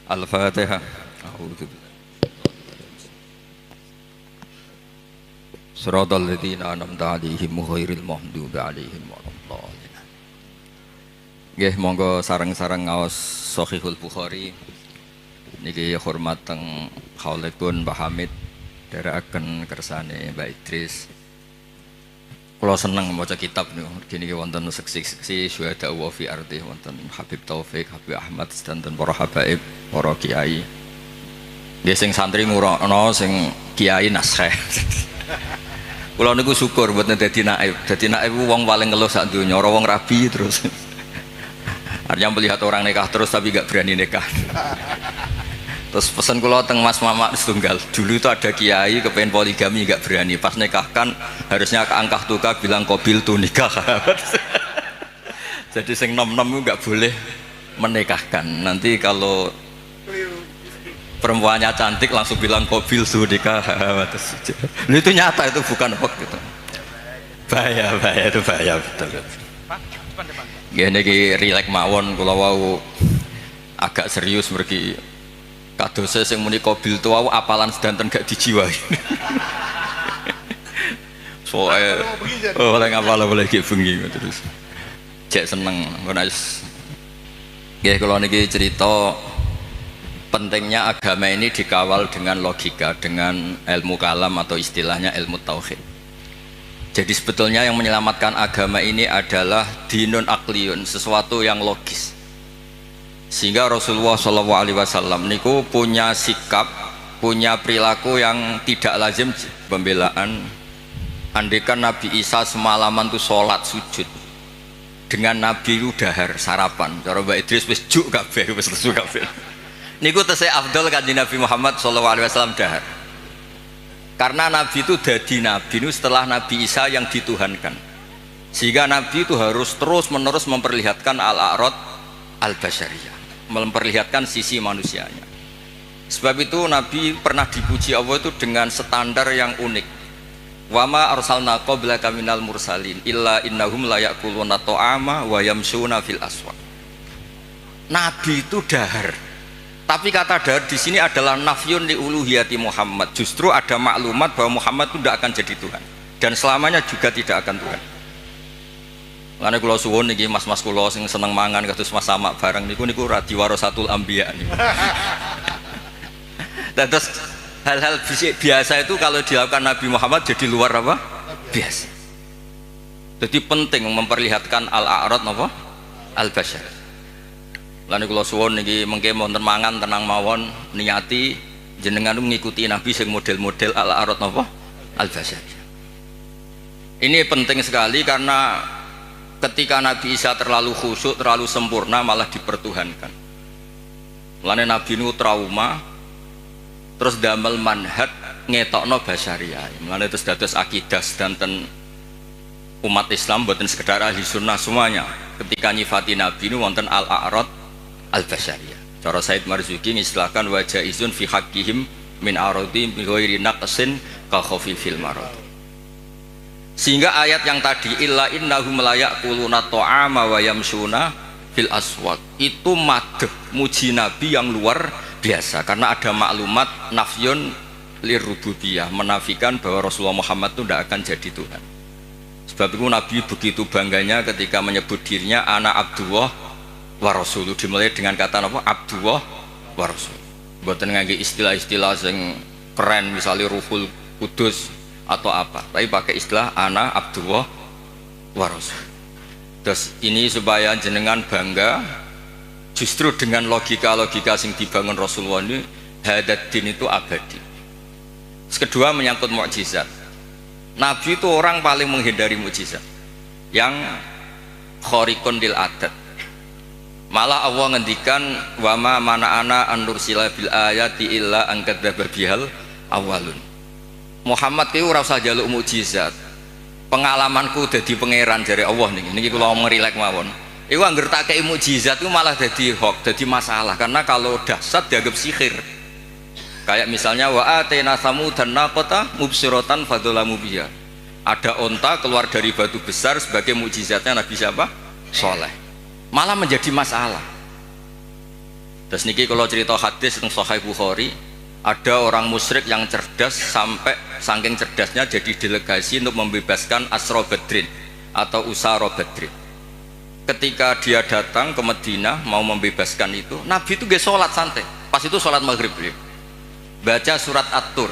Al-Fatihah. A'udzu Shiratal ladzina an'amta 'alaihim ghairil maghdubi 'alaihim waladdallin. Nggih, monggo sareng-sareng ngaos Shahihul Bukhari. Niki hormat teng Khaulipun Mbah Hamid dherekaken kersane Mbak Idris. Kula seneng maca kitab niku. Niki wonten seksi-seksi syuhada wa fi ardi, wonten Habib Taufik, Habib Ahmad, sedanten para habaib, para kiai. Nggih sing santri ngurono, sing kiai nasheh. Kula niku syukur mboten dadi naib. Dadi naib ku wong paling ngeluh sak donya, ora wong rabi terus. Artinya melihat orang nikah terus tapi gak berani nikah. Terus pesan kula teng Mas Mamak setunggal. Dulu itu ada kiai kepengen poligami gak berani. Pas nikahkan harusnya ke angkah tuka bilang qabil tu nikah. Jadi sing nom-nom itu gak boleh menikahkan. Nanti kalau perempuannya cantik langsung bilang qabil tu nikah. Itu nyata, itu bukan hoax gitu. Bahaya itu bahaya betul. Gini ki rilek mawon kula wau agak serius mergi kadose sing muni qabil tu wau apalan sedanten gak dijiwai. Soale oleh ngapal boleh ki bengi terus. Cek seneng ngono wis. Nggih kula niki cerita pentingnya agama ini dikawal dengan logika, dengan ilmu kalam atau istilahnya ilmu tauhid. Jadi sebetulnya yang menyelamatkan agama ini adalah dinun akliyun, sesuatu yang logis. Sehingga Rasulullah SAW niku punya sikap, punya perilaku yang tidak lazim pembelaan. Andaikan Nabi Isa semalaman tuh sholat sujud, dengan Nabi itu dahar sarapan. Cara Mbak Idris wis juk kabeh, wis lesu kabeh. Niku tesih afdal kanjeng Nabi Muhammad SAW dahar. Karena Nabi itu jadi Nabi itu setelah Nabi Isa yang dituhankan, sehingga Nabi itu harus terus menerus memperlihatkan al-a'rad al-basyariyah, memperlihatkan sisi manusianya. Sebab itu Nabi pernah dipuji Allah itu dengan standar yang unik. Wama arsalna qablaka minal mursalin illa innahum la ya'kuluna ta'ama wa yamshuna fil aswaq. Nabi itu dahar. Tapi kata dahar di sini adalah nafyun li uluhiyati Muhammad. Justru ada maklumat bahwa Muhammad itu tidak akan jadi Tuhan dan selamanya juga tidak akan Tuhan. Karena kula suwun niki mas-mas kula sing seneng mangan kados Mas Samak bareng niku radi warasatul anbiya niku. Dan terus hal-hal biasa itu kalau dilakukan Nabi Muhammad jadi luar apa? Biasa. Jadi penting memperlihatkan al-a'rad apa? Al-basyar. Lan kula suwun niki mengke wonten mangan tenang mawon niati jenengan mengikuti Nabi sing model-model al-a'rad napa al-basyar. Ini penting sekali karena ketika Nabi Isa terlalu khusyuk, terlalu sempurna malah dipertuhankan. Mulane Nabi nu trauma terus damel manhaj ngetokno basyariah. Mulane terus dados akidah sedanten umat Islam boten sekedar ahli sunnah semuanya. Ketika nyifati Nabi nu wonten al-a'rad al-basyariyah. Cara Said Marzuki ngistilahkan wajah izun fi haqqihim min aradi bi ghairi naqsin ka khafifil marad. Sehingga ayat yang tadi illa innahum la ya'kuluna ta'ama wa yamshuna fil aswaq itu madh muji Nabi yang luar biasa karena ada maklumat nafyun lirububiyah, menafikan bahwa Rasulullah Muhammad itu tidak akan jadi Tuhan. Sebab itu Nabi begitu bangganya ketika menyebut dirinya ana Abdullah wa Rasul, dimulai dengan kata apa? Abdullah wa Rasul. Mboten ngangge istilah-istilah sing keren misalnya Ruhul Kudus atau apa, tapi pakai istilah ana Abdullah wa Rasul. Terus ini supaya jenengan bangga justru dengan logika-logika sing dibangun Rasulullah ini, hadat din itu abadi. Terus kedua menyangkut mukjizat. Nabi itu orang paling menghindari mukjizat yang khariqun lil adat. Malah Allah ngendikan wama mana ana an-nursila bil ayati illa an kadzdzaba bihal awalun. Muhammad ki ora usah njaluk mukjizat. Pengalamanku dadi pangeran jare Allah niki kula ngerilek mawon. Iku anggere tak kei mukjizat itu malah dadi hoax, dadi masalah karena kalau dahsyat dianggap sihir. Kayak misalnya wa atena samudan naqata mubsiratan fadzalamu biha. Ada onta keluar dari batu besar sebagai mukjizatnya Nabi siapa? Soleh. Malah menjadi masalah. Terus niki kalau cerita hadis tentang Sahih Bukhari, ada orang musyrik yang cerdas sampai saking cerdasnya jadi delegasi untuk membebaskan Asra Badrin atau Usara Badrin. Ketika dia datang ke Madinah mau membebaskan itu, Nabi itu gak sholat santai. Pas itu sholat maghrib beliau baca surat At-Tur,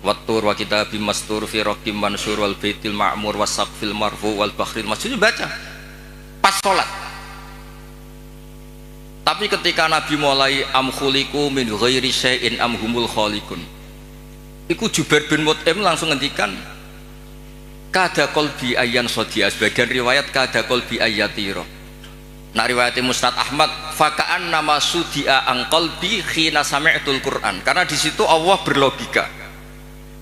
Wat-Tur wa kitabim mastur fi raqim mansur wal baitil ma'mur wasaqfil marfu wal bakhril masjid, baca pas sholat. Tapi ketika Nabi mulai am khuliqu min ghairi syai'in am humul khaliqun, iku Jubair bin Mut'im langsung ngendikan kada qalbi ayyan sodiya, sebagian riwayat kada qalbi ayyatiro. Nah riwayat Musnad Ahmad faka'an nama sudia ang qalbi khina sami'tul Quran, karena di situ Allah berlogika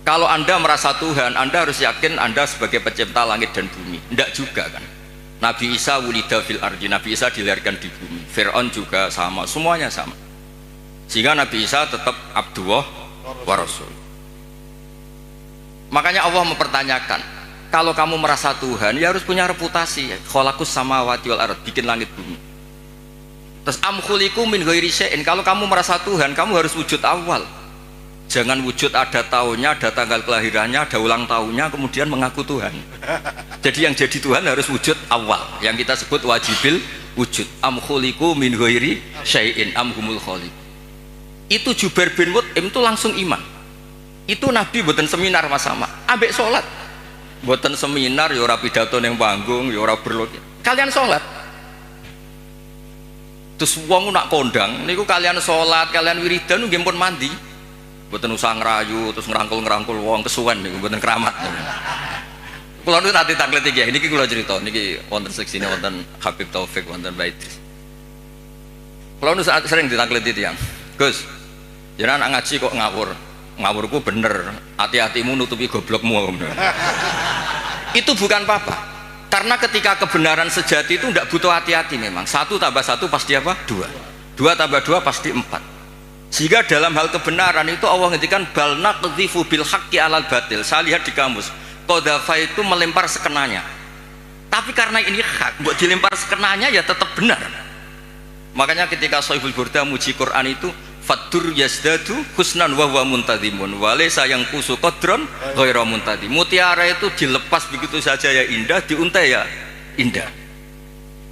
kalau Anda merasa Tuhan, Anda harus yakin Anda sebagai pencipta langit dan bumi. Tidak juga kan. Nabi Isa wulida fil ardi, Nabi Isa dilahirkan di bumi. Fir'aun juga sama, semuanya sama. Sehingga Nabi Isa tetap Abdullah wa Rasul. Makanya Allah mempertanyakan, kalau kamu merasa Tuhan, ya harus punya reputasi. Khalaqus samawati wal ard, bikin langit bumi. Terus am khuliqu min ghairi syai'in, kalau kamu merasa Tuhan, kamu harus wujud awal. Jangan wujud ada tahunnya, ada tanggal kelahirannya, ada ulang tahunnya, kemudian mengaku Tuhan. Jadi yang jadi Tuhan harus wujud awal, yang kita sebut wajibil wujud. Am khuliqu min ghairi syai'in am humul khaliq. Itu Jubair bin Mut'im itu langsung iman. Itu Nabi mboten seminar Mas sama, ambek sholat. Mboten seminar, ya ora pidato ning panggung, ya ora berlogika. Kalian sholat. Terus wong nak kondang niku kalian sholat, kalian wiridan nggih pun mandi. Mboten usah ngerayu terus ngerangkul-ngerangkul wong kesuwen niku mboten keramat. Kula nu nanti taklet iki, niki kula cerita niki wonten seksine wonten Habib Taufik wonten Baitris. Kula nu sering ditakleti tiyang. Gus, jenengan ngaji kok ngawur. Ngawurku bener, hati-hatimu nutupi goblokmu. Itu bukan apa-apa, karena ketika kebenaran sejati itu tidak butuh hati-hati memang. 1 tambah 1 pasti apa? 2. 2 tambah 2 pasti 4. Sehingga dalam hal kebenaran itu Allah ngendikan bal naqdhifu bil haqqi alal batil. Saya lihat di kamus, qadhafa itu melempar sekenanya. Tapi karena ini hak, buat dilempar sekenanya ya tetap benar. Makanya ketika Shahihul Burda muji Quran itu fadur yazdadu husnan wa huwa muntadimun walaysa yang kusu qadron ghairu muntadim. Mutiara itu dilepas begitu saja ya indah, diuntai ya indah,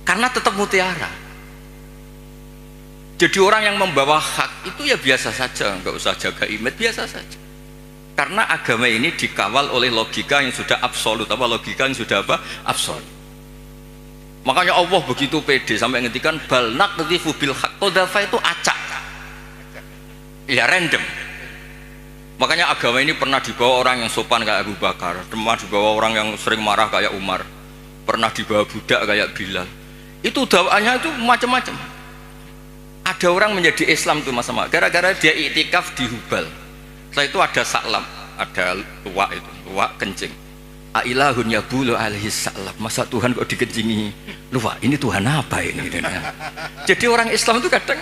karena tetap mutiara. Jadi orang yang membawa hak itu ya biasa saja, nggak usah jaga image, biasa saja. Karena agama ini dikawal oleh logika yang sudah absolut, apa logika yang sudah apa? Absolut. Makanya Allah begitu pede sampai ngendikan bal naqdhifu bil haqq, qadhafa itu acak. Ya random. Makanya agama ini pernah dibawa orang yang sopan kayak Abu Bakar, pernah dibawa orang yang sering marah kayak Umar, pernah dibawa budak kayak Bilal. Itu dakwaannya itu macam-macam. Ada orang menjadi Islam tuh Mas Sama, gara-gara dia iktikaf di Hubal. Setelah itu ada saklam, ada luwak itu, luwak kencing. Ailahun yabulu alaihi saklam. Masa Tuhan kok dikencingi luwak? Ini Tuhan apa ini? Jadi orang Islam itu kadang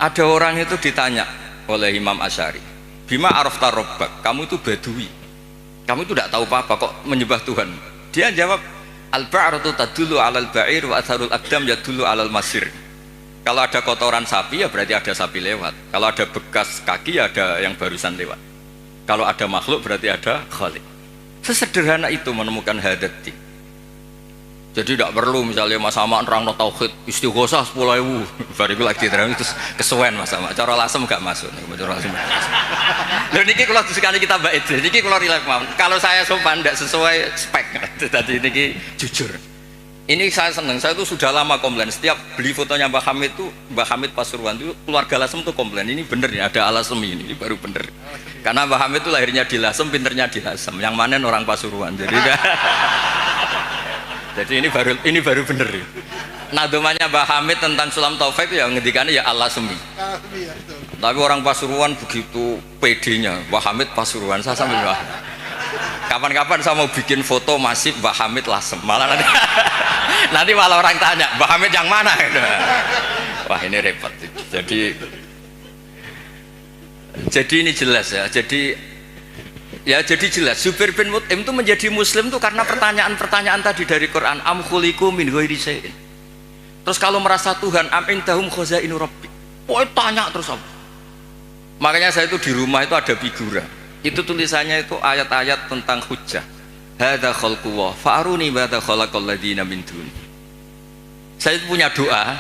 ada orang itu ditanya oleh Imam Asy'ari, bima arafta rabbak, kamu itu badui, kamu itu tidak tahu apa-apa kok menyembah Tuhan. Dia jawab, al-ba'ratu tadullu alal ba'ir wa atharul aqdam yadullu alal masir. Kalau ada kotoran sapi ya berarti ada sapi lewat, kalau ada bekas kaki ya ada yang barusan lewat, kalau ada makhluk berarti ada khalik. Sesederhana itu menemukan hadati. Jadi tidak perlu misalnya Mas Sama nerang no tauhid istighosah 10.000 bariku lagi terang itu kesuwen Mas Sama, cara lasem gak masuk cara lasem. Lho niki kalau sekali kita Mbak Idris niki kalau relax mawon, kalau saya sopan tidak sesuai spek tadi niki jujur. Ini saya seneng, saya itu sudah lama komplain setiap beli fotonya Mbah Hamid itu, Mbah Hamid Pasuruan itu keluarga Lasem tuh komplain, ini bener ya ada Alasem ini baru bener. Karena Mbah Hamid itu lahirnya di Lasem, pinternya di Lasem, yang mana orang Pasuruan. Jadi ini baru bener. Nadomanya Mbah Hamid tentang Sulam Taufik ya ngendikannya ya Alasemi. Tapi orang Pasuruan begitu pedenya, Mbah Hamid Pasuruan, saya sambil wah. Kapan-kapan saya mau bikin foto masif Mbah Hamid Lasem, malah nanti malah orang tanya Mbah Hamid yang mana? Wah ini repot. Jadi ini jelas ya. Jadi jelas Jubair bin Mut'im itu menjadi muslim itu karena pertanyaan-pertanyaan tadi dari Quran. Am khuliqu min ghairi syai'in. Terus kalau merasa Tuhan am indahum khazainu rabbi. Pokoknya tanya terus apa. Makanya saya itu di rumah itu ada figura. Itu tulisannya itu ayat-ayat tentang hujjah. Hadza khalqullah fa'aruni madza khalaqal ladzina min duni. Saya itu punya doa.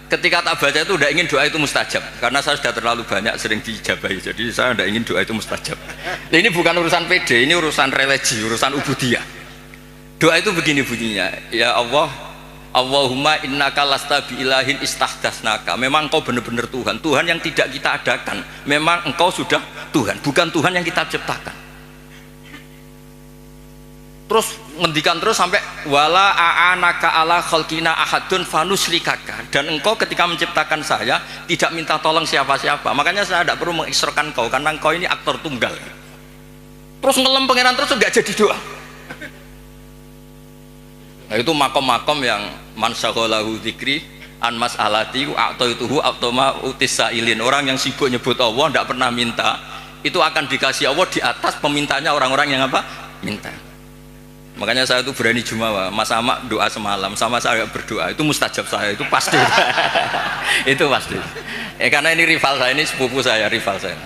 Ketika tak baca itu tidak ingin doa itu mustajab karena saya sudah terlalu banyak sering diijabahi, jadi saya tidak ingin doa itu mustajab. Nah, ini bukan urusan PD, ini urusan religi, urusan ubudiyah. Doa itu begini bunyinya, ya Allah, Allahumma innaka lasta biilahin istahdatsnaka. Memang engkau benar-benar Tuhan, Tuhan yang tidak kita adakan. Memang engkau sudah Tuhan, bukan Tuhan yang kita ciptakan. Terus ngendikan terus sampai wala a'anaka ala khalqina ahadun fanusrikaka, dan engkau ketika menciptakan saya tidak minta tolong siapa-siapa, makanya saya tidak perlu mengisrokan kau karena engkau ini aktor tunggal. Terus ngelem pangeran terus enggak jadi doa. Nah itu makom-makom yang man syaghalahu dzikri an mas'alati a'taituhu automa utisailin. Orang yang sibuk nyebut Allah tidak pernah minta, itu akan dikasih Allah di atas pemintanya orang-orang yang apa? Minta. Makanya saya itu berani jumawa, Mas Amak doa semalam sama saya berdoa itu mustajab, saya itu pasti. Itu pasti. Karena ini rival saya, ini sepupu saya, rival saya.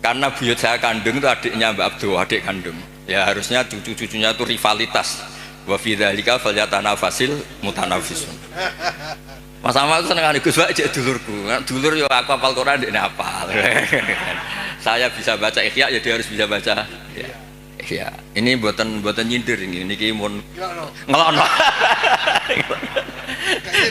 Karena buyut saya kandung itu adiknya Mbak Abdul, adik kandung. Ya harusnya cucu-cucunya itu rivalitas. Wa fi dzalika falyatanafasil mutanafisun. Mas Amak itu seneng Gus Pak cek dulurku. Dulur yo aku hafal Quran ndekne hafal. Saya bisa baca Ikhya ya dia harus bisa baca ya. Ya, ini buatan nyindir ini mun ngelono.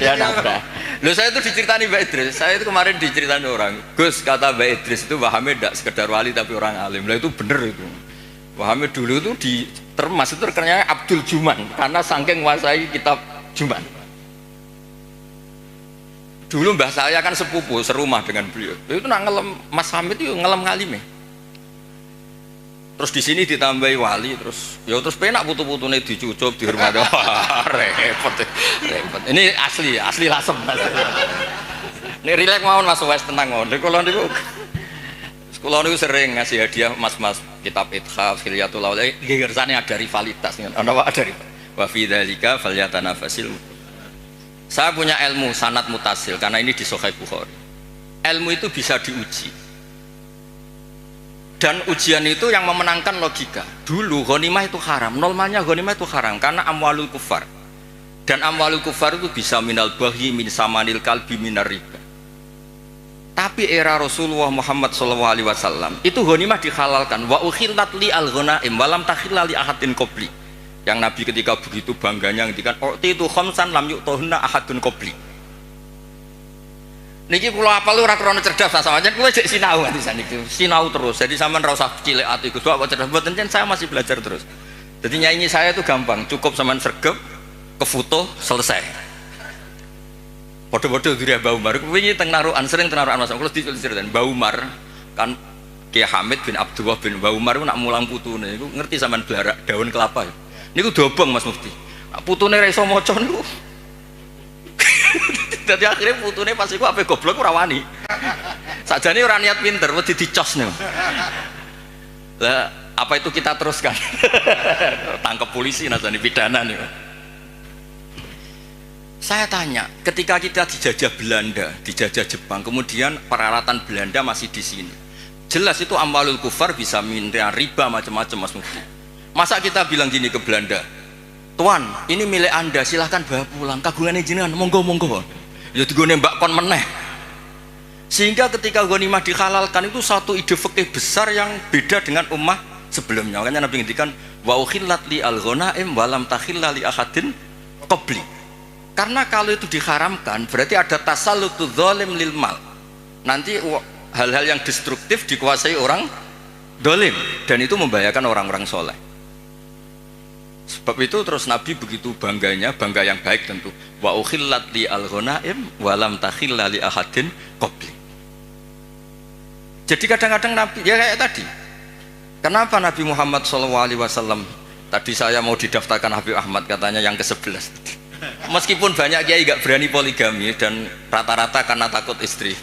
Ya nambah. Loh saya itu diceritani Mbak Idris. Saya itu kemarin diceritani orang. Gus kata Mbak Idris itu Wahamid tidak sekedar wali tapi orang alim. Lah itu bener itu. Wahamid dulu itu di termas itu terkenalnya Abdul Juman karena saking menguasai kitab Juman. Dulu mbah saya kan sepupu serumah dengan beliau. Itu nak ngelem Mas Hamid itu ngelem ngalime. Terus di sini ditambahi wali, terus penak putu-putune dicucup di rumah. repot. Ini asli lasem. Ini rileks mawon Mas Wes tenang mawon. Kula niku sering ngasih hadiah mas-mas kitab Ithaf, Khilyatul Aulad. Gegersane ada rivalitas. Ada rivalitas. Wa fi dzalika falyatanafasil. Saya punya ilmu sanad mutasil karena ini di Sahih Bukhari. Ilmu itu bisa diuji. Dan ujian itu yang memenangkan logika. Dulu ghanimah itu haram, normalnya ghanimah itu haram karena amwalul kufar. Dan amwalul kufar itu bisa minal baghi min samanil kalbi minar riba. Tapi era Rasulullah Muhammad SAW itu ghanimah dihalalkan. Wa ukhillat li al-ghanaim walam takhilla li ahadin qabli. Yang Nabi ketika begitu bangganya ngendikan u'ti itu khamsan lam yu'tuhunna ahadun qabli. Niki kula apal ora krana cerdas sama aja kula jek sinau nganti saniki. Sinau terus. Jadi sampean ora usah cilik ati Gus kok cerdas mboten saya masih belajar terus. Jadi nyanyi saya itu gampang, cukup sampean sregep, ke foto selesai. Padha-padha diri Mbah Umar. Wingi teng narukan sering teng narukan Mas kula diceritain Mbah Umar kan Kiai Hamid bin Abdullah bin Mbah Umar nak mulang putune niku ngerti sampean blarak daun kelapa. Niku dobong Mas Mufti. Putune ra iso maca niku. Jadi akhirnya putune pas iku ape goblok ora wani. Sakjane ora niat pinter, wedi dicos nih. Lah, apa itu kita teruskan? Tangkap polisi najane pidana nih. Saya tanya, ketika kita dijajah Belanda, dijajah Jepang, kemudian peralatan Belanda masih di sini. Jelas itu amwalul kufar bisa minta riba macam-macam Mas Mufti. Masa kita bilang gini ke Belanda, Tuan, ini milik Anda, silahkan bawa pulang. Kagungannya jenengan, monggo. Ya digone mbak kon meneh. Sehingga ketika ghanimah dihalalkan itu satu ide fikih besar yang beda dengan ummah sebelumnya. Makanya Nabi ngendikan wa ukhillat li al-ghanaim wa lam takhilla li ahadin qabli. Karena kalau itu diharamkan berarti ada tasallutu dzalim lil mal. Nanti hal-hal yang destruktif dikuasai orang dolim dan itu membahayakan orang-orang soleh. Sebab itu terus Nabi begitu bangganya, bangga yang baik tentu. Wa ukhillat li al-ghanaim wa lam takhilla li ahadin qabli. Jadi kadang-kadang Nabi ya kayak tadi. Kenapa Nabi Muhammad SAW tadi saya mau didaftarkan Habib Ahmad katanya yang ke-11. Meskipun banyak kiai gak berani poligami dan rata-rata karena takut istri.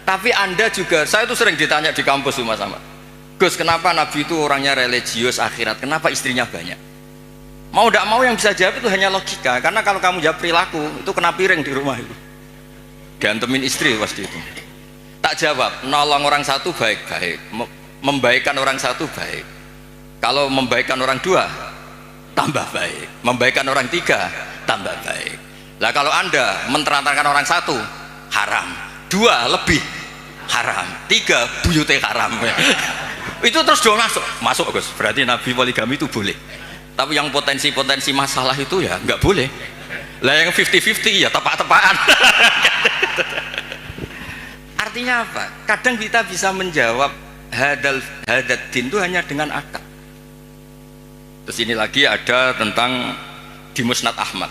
Tapi Anda juga, saya itu sering ditanya di kampus Mas Ahmad. Gus, kenapa Nabi itu orangnya religius akhirat? Kenapa istrinya banyak? Mau tidak mau yang bisa jawab itu hanya logika. Karena kalau kamu jawab perilaku, itu kena piring di rumah itu. diantemin istri pasti itu. Tak jawab, nolong orang satu baik-baik, membaikkan orang satu baik. Kalau membaikkan orang dua, tambah baik. Membaikkan orang tiga, tambah baik. Lah kalau Anda menterantarkan orang satu, haram. Dua lebih, haram. Tiga, buyute haram. Itu terus dong masuk Gus. Berarti Nabi poligami itu boleh. Tapi yang potensi-potensi masalah itu ya nggak boleh. Lah yang 50-50 ya tepak-tepakan. Artinya apa? Kadang kita bisa menjawab hadat din itu hanya dengan akal. Terus ini lagi ada tentang di Musnad Ahmad.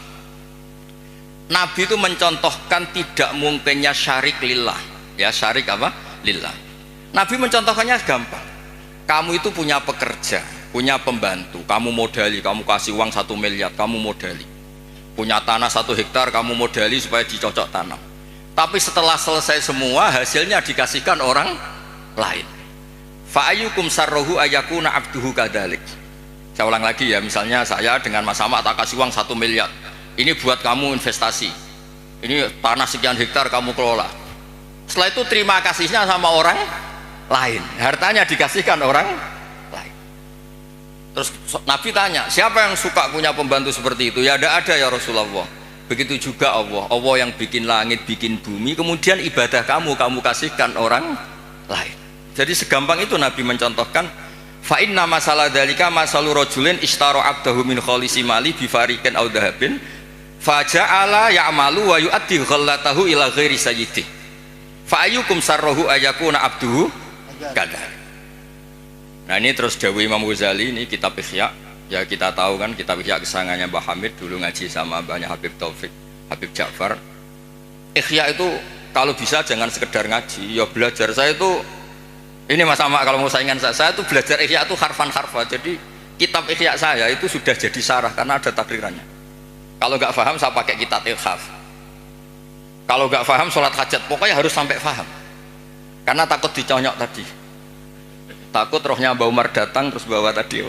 Nabi itu mencontohkan tidak mungkinnya syarik lillah. Ya, syarik apa? Lillah. Nabi mencontohkannya gampang. Kamu itu punya pekerja, punya pembantu, kamu modali, kamu kasih uang 1 miliar, kamu modali. Punya tanah 1 hektar, kamu modali supaya dicocok tanam. Tapi setelah selesai semua, hasilnya dikasihkan orang lain. Fa'ayyukum sarrohu ayakuna abduhu kadalik. Saya ulang lagi ya, misalnya saya dengan Mas Ahmad tak kasih uang 1 miliar. Ini buat kamu investasi. Ini tanah sekian hektar kamu kelola. Setelah itu terima kasihnya sama orang lain. Hartanya dikasihkan orang lain. Terus Nabi tanya, siapa yang suka punya pembantu seperti itu? Ya ada ya Rasulullah. Begitu juga Allah yang bikin langit, bikin bumi, kemudian ibadah kamu kasihkan orang lain. Jadi segampang itu Nabi mencontohkan, fa inna masalah dalika masalu rajulin ishtara abdahu min khalisi mali bi fariqin aw dhahabin fa ja'ala ya'malu wa yu'addi ghallatahu ila ghairi sayyidi fa ayyukum sarruhu ayakuna abduhu kadza. Nah ini terus dawuh Imam Ghazali, ini kitab Ihya. Ya kita tahu kan kitab Ihya kesangannya Mbah Hamid, dulu ngaji sama banyak Habib Taufik, Habib Ja'far. Ihya itu kalau bisa jangan sekedar ngaji, ya belajar. Saya itu ini Mas Ahmad kalau mau saingan saya itu belajar Ihya itu harfan-harfa. Jadi kitab Ihya saya itu sudah jadi sarah karena ada takrirannya. Kalau nggak paham saya pakai kitab Ilhaf. Kalau nggak paham sholat hajat, pokoknya harus sampai paham. Karena takut diconyok tadi. Takut rohnya Mbah Umar datang terus bawa tadi.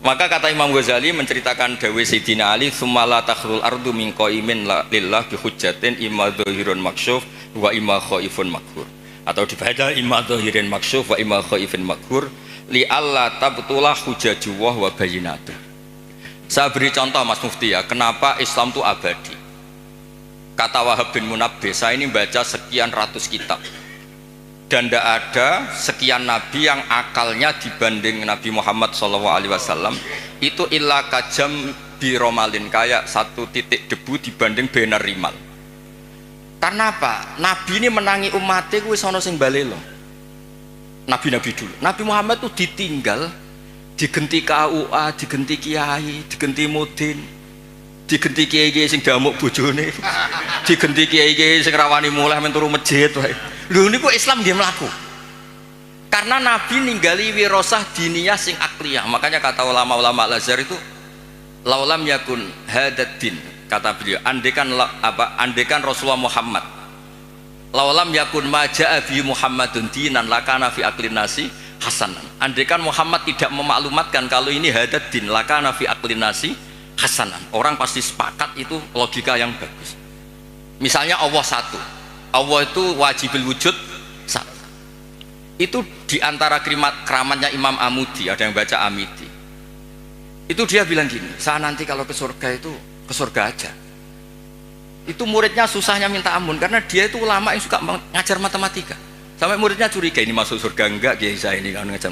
Maka kata Imam Ghazali menceritakan dawe Sayyidina Ali, "Tsumma la takhlul ardu min qaimin lillah bi hujjatin imma dhahirun maksyuf wa imma khaifun maghfur." Atau dibaca imma dhahirin maksyuf wa imma khaifun maghfur li alla tabtulah hujajuwah wa bayyinatu. Saya beri contoh Mas Mufti ya, kenapa Islam itu abadi. Kata Wahab bin Munabbih, saya ini baca sekian ratus kitab. Dan tidak ada sekian nabi yang akalnya dibanding Nabi Muhammad SAW itu illa kajam biromalin, kayak 1 titik debu dibanding benar rimal. Karena apa? Nabi ini menangi umatnya wis ana sing balelo. Nabi-nabi dulu. Nabi Muhammad itu ditinggal, digenti KUA, digenti kiai, digenti mudin, digenti kiai sing damuk bojone, digenti kiai sing rawani mulai menturu masjid wae. Lho niku Islam nggih mlaku. Karena Nabi ninggali wirasah diniyah sing akliyah. Makanya kata ulama-ulama Al-Azhar itu laulam yakun hadad din, kata beliau, andekan Rasulullah Muhammad laulam yakun maja'a bi Muhammadun dinan lakana fi aklin nasi hasanan. Andekan Muhammad tidak memaklumatkan kalau ini hadad din lakana fi aklin nasi hasanan, orang pasti sepakat itu logika yang bagus. Misalnya Allah satu, Allah itu wajibul wujud satu. Itu diantara keramatnya Imam Amudi, ada yang baca Amidi. Itu dia bilang gini, saya nanti kalau ke surga itu ke surga aja. Itu muridnya susahnya minta ampun karena dia itu ulama yang suka ngajar matematika. Sampai muridnya curiga, ini masuk surga enggak kiai saya ini kan ngajar.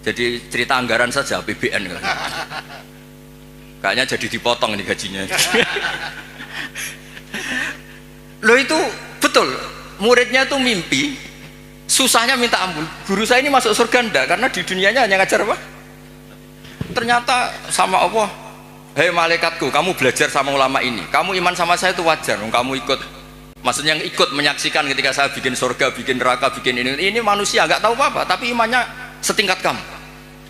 Jadi cerita anggaran saja APBN kan. Kayaknya jadi dipotong ini gajinya. Loh itu betul, muridnya itu mimpi, susahnya minta ampun. Guru saya ini masuk surga enggak, karena di dunianya hanya ngajar apa? Ternyata sama Allah, hei malaikatku, kamu belajar sama ulama ini, kamu iman sama saya itu wajar, kamu ikut. Maksudnya yang ikut menyaksikan ketika saya bikin surga, bikin neraka, bikin ini manusia nggak tahu apa-apa, tapi imannya setingkat kamu.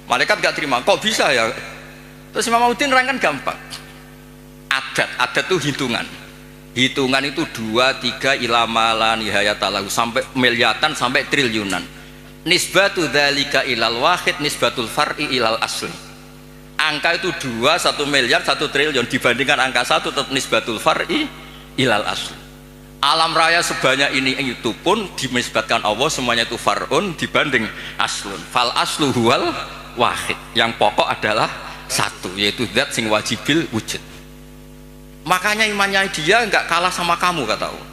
Malaikat nggak terima, kok bisa ya? Terus Imam Udin nerangkan gampang. Adat itu hitungan. Hitungan itu 2, 3 ilama la nihayatalahu, sampai miliatan, sampai triliunan. Nisbatu dzalika ilal wahid nisbatul far'i ilal asli. Angka itu 2, 1 miliar, 1 triliun dibandingkan angka 1 tetap nisbatul far'i ilal asl. Alam raya sebanyak ini itu pun dinisbatkan Allah semuanya itu far'un dibanding aslun. Fal aslu huwal wahid. Yang pokok adalah satu, yaitu zat sing wajibil wujud. Makanya imannya dia nggak kalah sama kamu, kata Allah.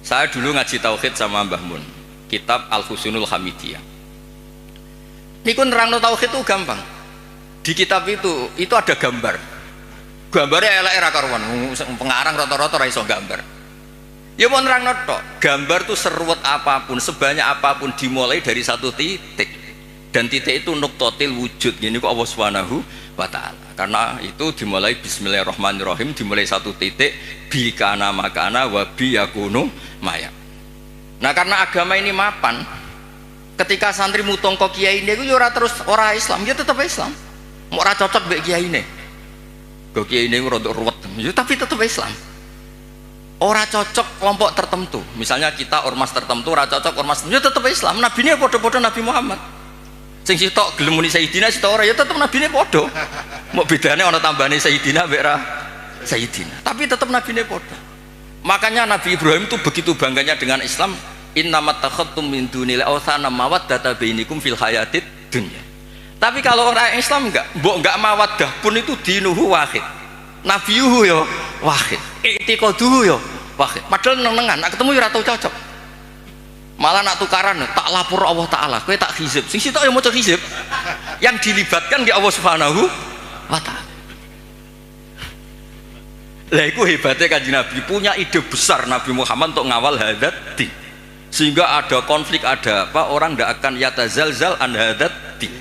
Saya dulu ngaji tauhid sama Mbah Mun, kitab Al-Husunul Hamidiyah. Niku nerangno tauhid itu gampang. Di kitab itu ada gambar. Gambarnya elek ra karuan, pengarang rata-rata ra iso gambar. Ya mau nerangno tok, gambar itu seruwet apapun, sebanyak apapun dimulai dari satu titik. Dan titik itu nuqtatil wujud. Ini kok Allah Subhanahu wa taala. Karena itu dimulai bismillahirrahmanirrahim, dimulai satu titik bi kana makana wa bi yakunu maya. Nah, karena agama ini mapan, ketika santri mutongko kiai ini itu ora terus ora Islam, ya tetap Islam. Mau ora cocok mbek kiai ini. Go kiai ini rada ruwet, ya tapi tetap Islam. Ora cocok kelompok tertentu. Misalnya kita ormas tertentu ora cocok ormas, ya tetap Islam. Nabine padha-padha Nabi Muhammad. Sing sitok gelem muni Sayyidina sitok ora ya tetep nabine padha. Mau bedane ana tambahane Sayyidina mbek ra Sayyidina. Tapi tetep nabine padha. Makanya Nabi Ibrahim itu begitu bangganya dengan Islam, innamat takhattum min dunil awthana mawaddata bainikum fil hayatid dunya. Tapi kalau orang Islam mbok enggak mawaddah pun itu dinuhu wahid. Nabiyuhu ya wahid. I'tiqaduhu ya wahid. Padahal nenengan nak ketemu ya ora tau cocok. Malah nak tukaran tak lapor Allah Ta'ala, kowe tak hizib sing sitok ya maca hizib yang dilibatkan di Allah Subhanahu wa Ta'ala. Lah iku hebatnya Kanjeng Nabi, punya ide besar Nabi Muhammad untuk ngawal hadat din, sehingga ada konflik, ada apa, orang tidak akan yatazalzal an hadat din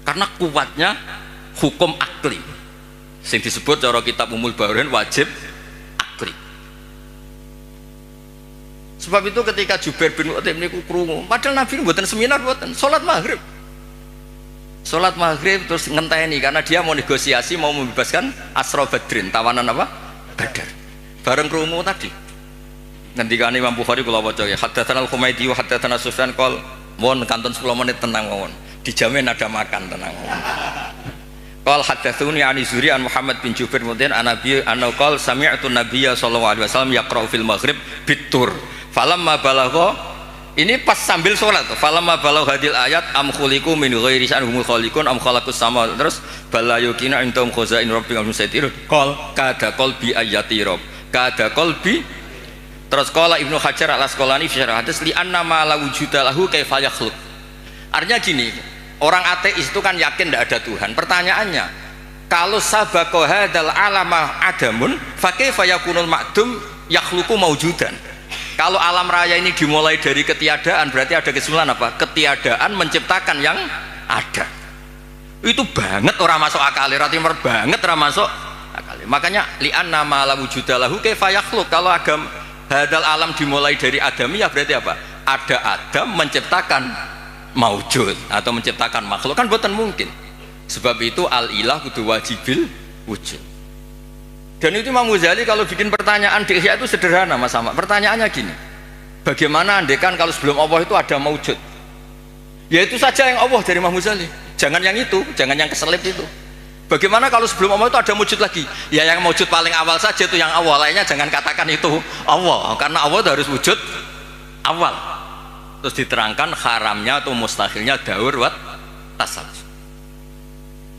karena kuatnya hukum akli sing disebut cara kitab Umul Bawarin wajib akli. Sebab itu ketika Jubair bin Mut'im niku krungu, padahal Nabi mboten seminar, mboten salat maghrib. Salat maghrib terus ngenteni karena dia mau negosiasi, mau membebaskan Asra Badrin, tawanan apa? Badar. Bareng krungu tadi. Ngendikane Imam Bukhari kula waca ya, haddatsana Al-Humaydi wa haddatsana Sufyan qol, mohon kanton 10 menit tenang mawon. Dijamin ada makan tenang mawon. Qal haddatsuni an Zuri an Muhammad bin Jubair Mut'im an Nabi anna qal sami'tu Nabiyya sallallahu alaihi wasallam yaqra'u fil maghrib bitur. Falamma balagha, ini pas sambil sholat, falamma balagha hadil ayat am khuliqu min ghairi sya'hum khaliqun am khalaqus sama, terus bala yukina indahum khazain rabbika musaitir qol kada qalbi ayati rabb kada qalbi. Terus qala Ibnu Hajar al-Asqalani fi syarh hadis li anna ma la wujuda lahu kaifa yakhluq. Artinya gini, orang ateis itu kan yakin tidak ada Tuhan. Pertanyaannya, kalau sabaqa hadzal alama adamun fa kaifa yakunul ma'dum yakhluqu maujudan. Kalau alam raya ini dimulai dari ketiadaan, berarti ada kesimpulan apa? Ketiadaan menciptakan yang ada. Itu banget orang masuk akal, ratimer banget orang masuk akal. Makanya li'anna ma la wujuda lahu kaifa yakhluq. Kalau agam hadal alam dimulai dari adamiyah, berarti apa? Ada Adam menciptakan maujud atau menciptakan makhluk, kan bukan mungkin. Sebab itu al-ilah kudu wajibil wujud. Dan itu Imam Ghazali kalau bikin pertanyaan di Ihya itu sederhana Mas Ahmad. Pertanyaannya gini, bagaimana andekan kalau sebelum Allah itu ada maujud? Ya itu saja yang Allah dari Imam Ghazali. Jangan yang itu, jangan yang keselip itu. Bagaimana kalau sebelum Allah itu ada maujud lagi? Ya yang maujud paling awal saja itu yang awal, lainnya jangan katakan itu Allah, karena Allah itu harus wujud awal. Terus diterangkan haramnya atau mustahilnya daur wat tasawuf.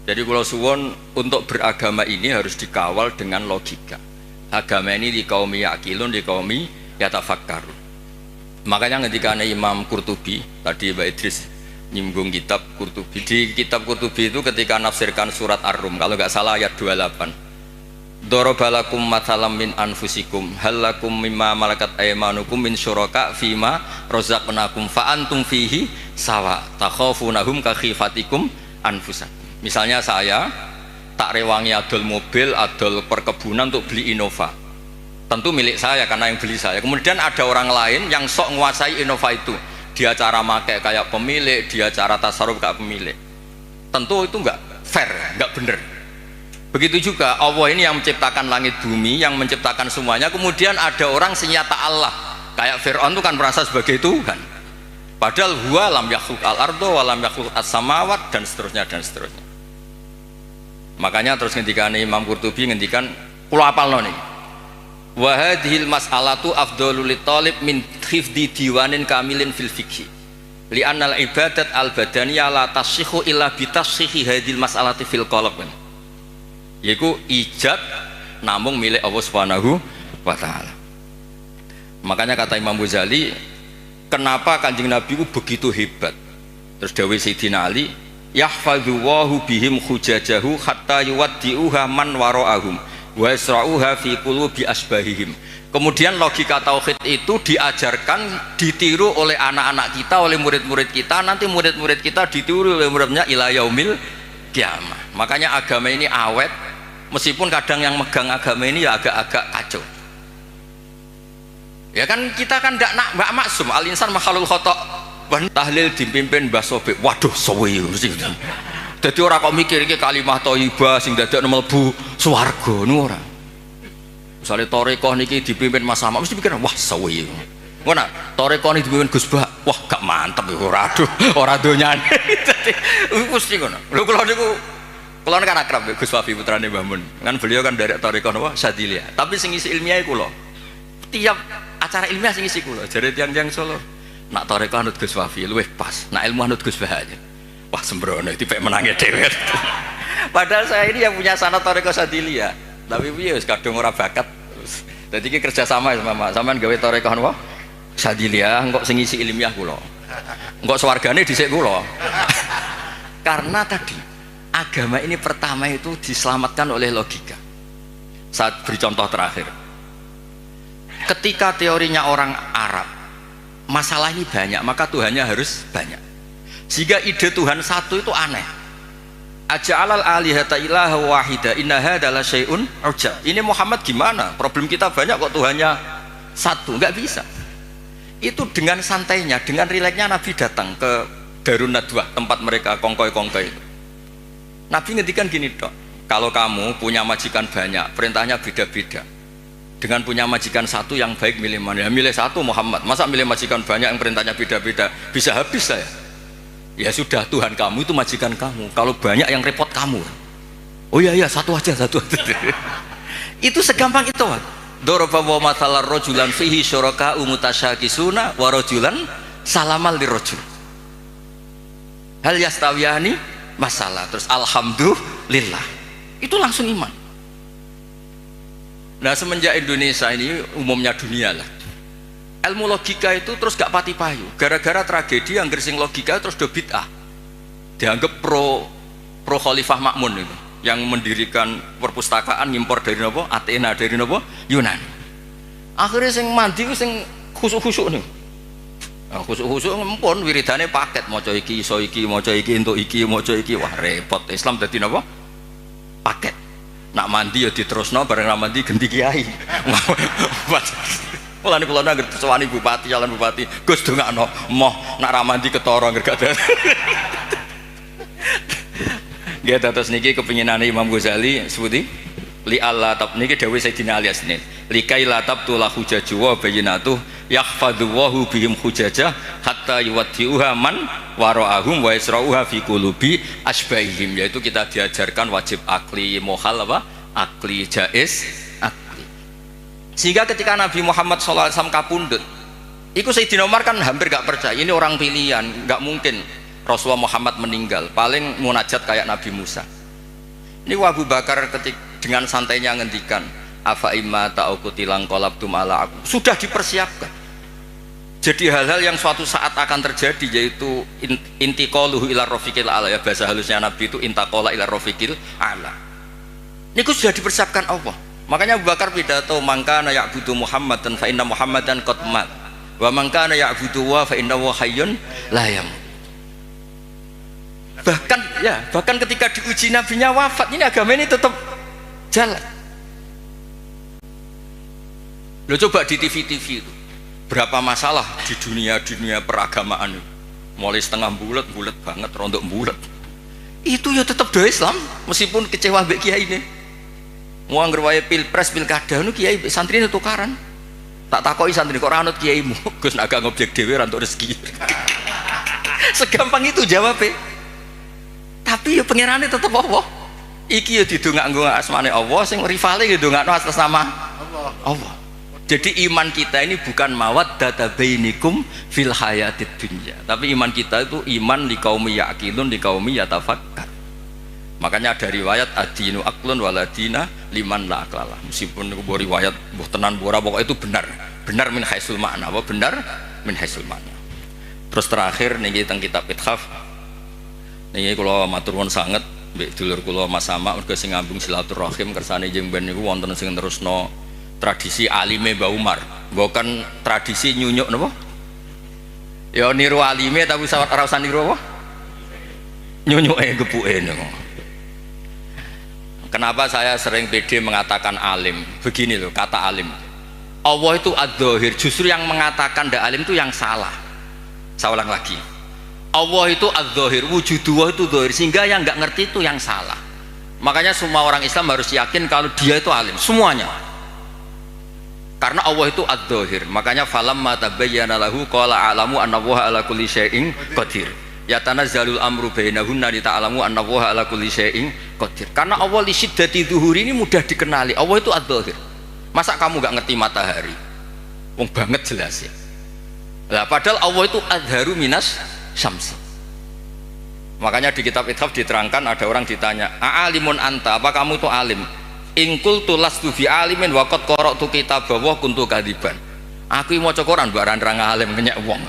Jadi kalau suwon untuk beragama ini harus dikawal dengan logika. Agama ini di kaum yakilun, di kaum yatafakkarun. Makanya ketika Imam Qurtubi, tadi Mbak Idris nyinggung kitab Qurtubi. Di kitab Qurtubi itu ketika nafsirkan surat Ar-Rum, kalau nggak salah ayat 28. Dorobalakum mathalam min anfusikum halakum mimma malakat aymanukum min syuraka fima rozaqnakum fa antum fihi sawa takhafunahum ka khifatikum anfusakum. Misalnya saya tak rewangi adol mobil, adol perkebunan untuk beli Innova, tentu milik saya karena yang beli saya. Kemudian ada orang lain yang sok menguasai Innova itu, dia cara pakai kayak pemilik, dia cara tasarruf kayak pemilik. Tentu itu enggak fair, enggak benar. Begitu juga Allah ini yang menciptakan langit bumi, yang menciptakan semuanya. Kemudian ada orang senyata Allah, kayak Fir'aun itu kan merasa sebagai Tuhan, padahal huwa lam yakhluq al-ardo wa lam yakhluq as-samawat, dan seterusnya dan seterusnya. Makanya terus ngendikan Imam Qurtubi ngendikan Kula apalno niki. Wa hadhil mas'alatu afdhalul talib min hifdzi diwanin kamilin fil fiqh. Li'anna al-ibadat al-badaniyah la tasihhu illa bi tasihhi hadhil mas'alati fil qalb. Yaiku ijab namung milik Allah Subhanahu wa taala. Makanya kata Imam Ghazali, kenapa Kanjeng Nabi itu begitu hebat? Terus dawuh Sayyidina Ali, yahfadzu wahu bihim hujajahu hatta yuwaddi'uha man wara'ahum wa yasra'uha fi qulubi asbahihim. Kemudian logika tauhid itu diajarkan, ditiru oleh anak-anak kita, oleh murid-murid kita, nanti murid-murid kita ditiru oleh muridnya ila yaumil kiamah. Makanya agama ini awet, meskipun kadang yang megang agama ini ya agak-agak kacau. Ya kan kita kan ndak maksum, al insan makhluk khata'. Tahlil dipimpin Mbah Sobek, waduh suwi mesti. Dadi ora kok mikir iki kalimah thayyibah sing dadekno mlebu swarga niku ora. Misale tarekah niki dipimpin Mas Sama mesti pikir wah suwi. Ngono, tarekah niki dipimpin Gus Bah, wah gak mantep iku ora aduh, ora donyane. Dadi mesti ngono. Lho kula niku kula kan akrab Gus Wafi putrane Mbah Mun. Kan beliau kan dari tarekah napa Sadiliyah. Tapi sing isi ilmiah kula. Tiap acara ilmiah sing isi kula jare tiyang-tiyang Solo. Nak tarekah anut Gus Wafi luwih pas, nak ilmu anut Gus Bah aja. Wah sembrono tipe menangi dhewe. Padahal saya ini yang punya sanad tarekah Sadiliyah, tapi piye wis kadung ora bakat. Dadi iki kerja sama sama sampean gawe tarekah napa Sadiliyah, engko sing isi ilmiah kula. Engko swargane dhisik kula. Karena tadi agama ini pertama itu diselamatkan oleh logika. Saat beri contoh terakhir. Ketika teorinya orang Arab masalah ini banyak, maka Tuhannya harus banyak. Sehingga ide Tuhan satu itu aneh. Aja'alal alihata ilaha wahida inna hadza la syai'un ujab. Ini Muhammad gimana? Problem kita banyak kok Tuhannya satu, nggak bisa. Itu dengan santainya, dengan rileksnya Nabi datang ke Darun Nadwah, tempat mereka kongkoi-kongkoi itu. Nabi ngendikan gini dok, kalau kamu punya majikan banyak, perintahnya beda-beda. Dengan punya majikan satu yang baik milih mana? Ya milih satu Muhammad. Masa milih majikan banyak yang perintahnya beda-beda? Bisa habis saya. Ya sudah, Tuhan kamu itu majikan kamu. Kalau banyak yang repot kamu. Oh iya satu aja. Itu segampang itu. Daraba wa mathalar rajulan fihi syuraka'u mutasyakisuna wa rajulan salamal lirajul. Hal yastawiyani masalah. Terus alhamdulillah. Itu langsung iman. Nah semenjak Indonesia ini umumnya dunia lah, ilmu logika itu terus gak pati payu gara-gara tragedi yang gersing logika terus do bid'ah, dianggap pro Khalifah Makmun itu yang mendirikan perpustakaan ngimpor dari nopo Athena, dari nopo Yunani. Akhirnya sing mandi sing khusuk-khusuk nih, nah, khusuk-khusuk ngempun wiridane paket maca iki iso iki maca iki entuk iki maca iki, wah repot. Islam dadi nopo paket. Nak mandi ya diterusno bareng ra mandi ganti kiai. Mulane kula nang sewani bupati, calon bupati, Gus dongakno moh nak ra mandi ketara nggak ada. Nggih terus niki kepinginane Imam Ghazali sebuti li Allah tab niki dawuh Sayyidina Ali asne. Likai la tabtu la hujaju wa bayyinatu yahfadhu wahu bihim hujajah hatta yuwaddi'uha man wara'ahum wa yasra'uha fi qulubi asbahihim. Yaitu kita diajarkan wajib akli, mohal apa? Akli, jaiz, akli. Sehingga ketika Nabi Muhammad SAW kapundhut, itu Sayyidina Umar kan hampir gak percaya, ini orang pilihan, gak mungkin Rasulullah Muhammad meninggal, paling munajat kayak Nabi Musa. Ini Abu Bakar dengan santainya ngendikan, afa imma ta'ukutilang qalabtum ala aku. Sudah dipersiapkan. Jadi hal-hal yang suatu saat akan terjadi, yaitu intiqaluhu ila rafiqil ala, ya bahasa halusnya Nabi itu intaqala ila rafiqil ala. Ini sudah dipersiapkan Allah. Makanya Abu Bakar pidato, mangkana ya'budu Muhammadan fa inna Muhammadan qad mat wa mangkana ya'budu wa fa innahu hayyun la yamut. Bahkan ketika diuji nabinya wafat, ini agama ini tetap jalan. Lo coba di TV-TV itu berapa masalah di dunia peragamaan, mulai setengah bulat banget, rontok bulat. Itu ya tetap do Islam meskipun kecewa mbek kiai ini. Mau anggere wae pilpres pilkada nu kiai santri tukaran. Tak takoki santri kok ora anut kiaimu. Gus nak gak ngobjek dhewe ra entuk rezeki. Segampang itu jawabnya. Tapi ya pangerane tetap Allah. Iki ya didongakno asmane Allah, sing rivale ya dongakno atas nama Allah. Jadi iman kita ini bukan mawaddata bainikum fil hayatid dunya, tapi iman kita itu iman li qaumi yaqilun li qaumi yatafakkar. Makanya ada riwayat adinu aqlun waladina liman la aqlala. Meskipun itu riwayat mbuh tenan ora, pokoknya itu benar. Benar min haisul makna, apa benar min haisul makna. Terus terakhir niki teng kitab Ithaf. Niki kula matur nuwun sanget mbek dulur kula Mas Sama mergo sing ngambung silaturahim kersane jeng ben niku wonten sing terusno tradisi alime Mbah Umar. Bukan tradisi nyunyuk napa? Ya niru alime tapi ora usah niru apa? Nyunyuke gepuke niku. Kenapa saya sering pede mengatakan alim? Begini loh kata alim. Allah itu ad-dhahir, justru yang mengatakan ndak alim itu yang salah. Saya ulang lagi. Allah itu ad-dhahir, wujudullah itu dhahir, sehingga yang nggak ngerti itu yang salah. Makanya semua orang Islam harus yakin kalau dia itu alim, semuanya. Karena Allah itu ad-dhahir. Makanya falamma tabayyana lahu qala a'lamu annallaha ala kulli syai'in qadir. Ya tanazzalul amru bainahunna li ta'lamu annallaha ala kulli syai'in qadir. Karena Allah li syiddati dzuhuri ini mudah dikenali. Allah itu ad-dhahir. Masa kamu nggak ngerti matahari? Wong banget jelas ya. Lah padahal Allah itu adharu minas syamsi. Makanya di kitab Ithaf diterangkan, ada orang ditanya, "A'alimun anta, apa kamu itu alim?" "Ingkul tulastu fi alimin wa qad qara'tu kitabahu kuntu kadiban." Aku mau cokoran barang rang alim kenyek wong.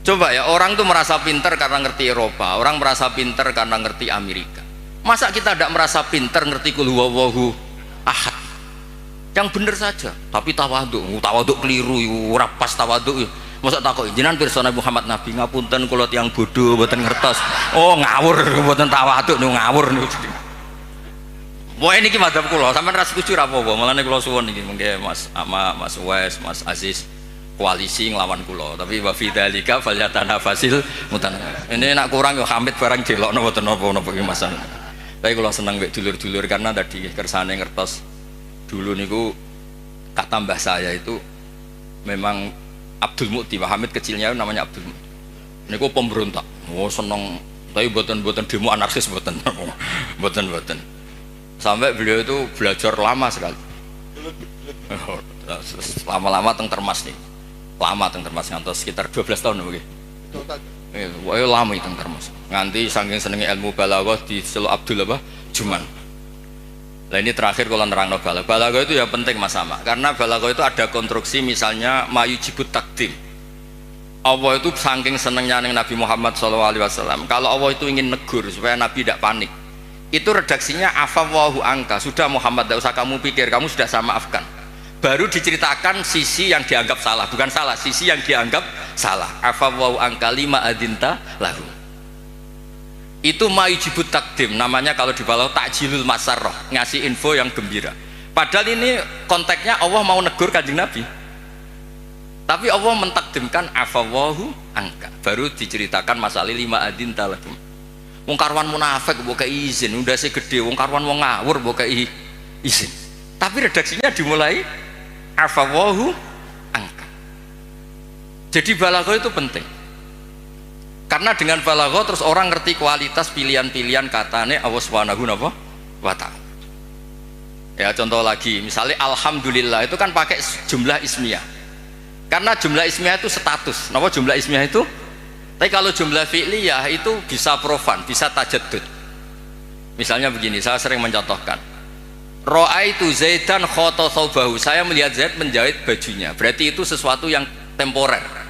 Coba ya, orang tuh merasa pinter karena ngerti Eropa, orang merasa pinter karena ngerti Amerika. Masa kita tidak merasa pinter ngerti kul huwallahu ahad? Yang bener saja, tapi tawaduk keliru, ora pas tawaduk. Masa takut jenengan pirsa Muhammad Nabi ngapunten kula tiyang bodoh mboten ngertos. Oh ngawur mboten tawaduk niku ngawur niku. Wah niki madzhab kula, sampean ra setuju ra apa-apa. Mulane kula suwun niki mengke Mas Ama, Mas Wes, Mas Aziz koalisi nglawan kula. Tapi wa fi dzalika falyatanafasil mutanafis. Ini nak kurang yo hamid barang delokno mboten napa-napa iki Mas. Tapi kula seneng mek dulur-dulur karena tadi kersane ngertos. Dulu niku kata mbah saya itu memang Abdul Mukti, Pak Hamid kecilnya namanya Abdul Mukti. Niku pemberontak. Oh seneng, tapi buatan demo anarkis buatan. Sampai beliau itu belajar lama sekali. Lama-lama teng Termas nih. Lama teng Termas ngantos sekitar 12 tahun nggih. Wah, lama teng Termas. Nganti saking senenge ilmu balaghah diceluk Abdul apa? Juman. Nah ini terakhir kalau nerangno balaghah itu ya penting Mas Sama, karena balaghah itu ada konstruksi misalnya mayujibut takdim. Allah itu saking senengnya Nabi Muhammad SAW, kalau Allah itu ingin negur supaya Nabi tidak panik, itu redaksinya afawwahu angka, sudah Muhammad tidak usah kamu pikir, kamu sudah saya maafkan. Baru diceritakan sisi yang dianggap salah, bukan salah, sisi yang dianggap salah. Afawwahu angka lima adinta lahu. Itu mayujibut takdim, namanya kalau di balaghah takjilul masarrah, ngasih info yang gembira. Padahal ini konteksnya Allah mau negur Kanjeng Nabi, tapi Allah mentakdimkan afawwahu angka, baru diceritakan masalah lima adin talakum. Wong karwan munafik mbok kei izin, undase gede, wong karwan wong ngawur mbok kei izin. Tapi redaksinya dimulai afawwahu angka. Jadi balaghah itu penting. Karena dengan balaghah terus orang ngerti kualitas pilihan-pilihan katane Allah Subhanahu wa ta'ala. Ya contoh lagi, misalnya alhamdulillah itu kan pakai jumlah ismiyah. Karena jumlah ismiyah itu status. Napa jumlah ismiyah itu? Tapi kalau jumlah fi'liyah itu bisa profan, bisa tajaddud. Misalnya begini, saya sering mencontohkan. Ra'aitu Zaidan khata thawbahu. Saya melihat Zaid menjahit bajunya. Berarti itu sesuatu yang temporer.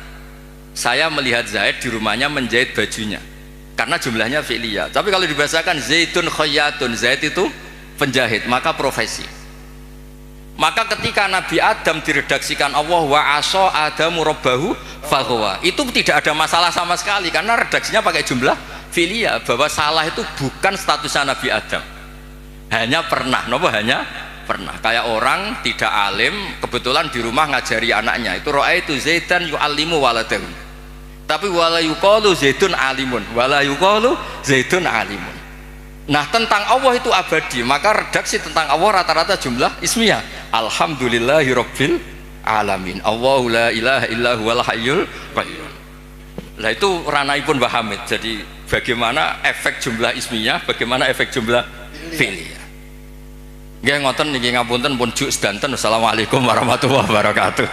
Saya melihat Zaid di rumahnya menjahit bajunya karena jumlahnya fi'liyah. Tapi kalau dibahasakan Zaidun khayyatun, Zaid itu penjahit, maka profesi. Maka ketika Nabi Adam diredaksikan Allah wa asa adamu rabbahu faghwa, itu tidak ada masalah sama sekali karena redaksinya pakai jumlah fi'liyah, bahwa salah itu bukan statusnya Nabi Adam, hanya pernah, hanya pernah. Kayak orang tidak alim kebetulan di rumah ngajari anaknya, itu ra'aitu Zaidan yu'allimu waladahu, tapi wala yuqalu Zaidun alimun, wala yuqalu Zaidun alimun. Nah tentang Allah itu abadi, maka redaksi tentang Allah rata-rata jumlah ismiyah. Alhamdulillahirabbil alamin, Allahu la ilaha illa huwal hayyul qayyum. Nah itu ranahipun Mbah Hamid. Jadi bagaimana efek jumlah ismiyah, bagaimana efek jumlah filia. Nggih ngoten niki ngapunten pun juk sedanten. Assalamualaikum warahmatullahi wabarakatuh.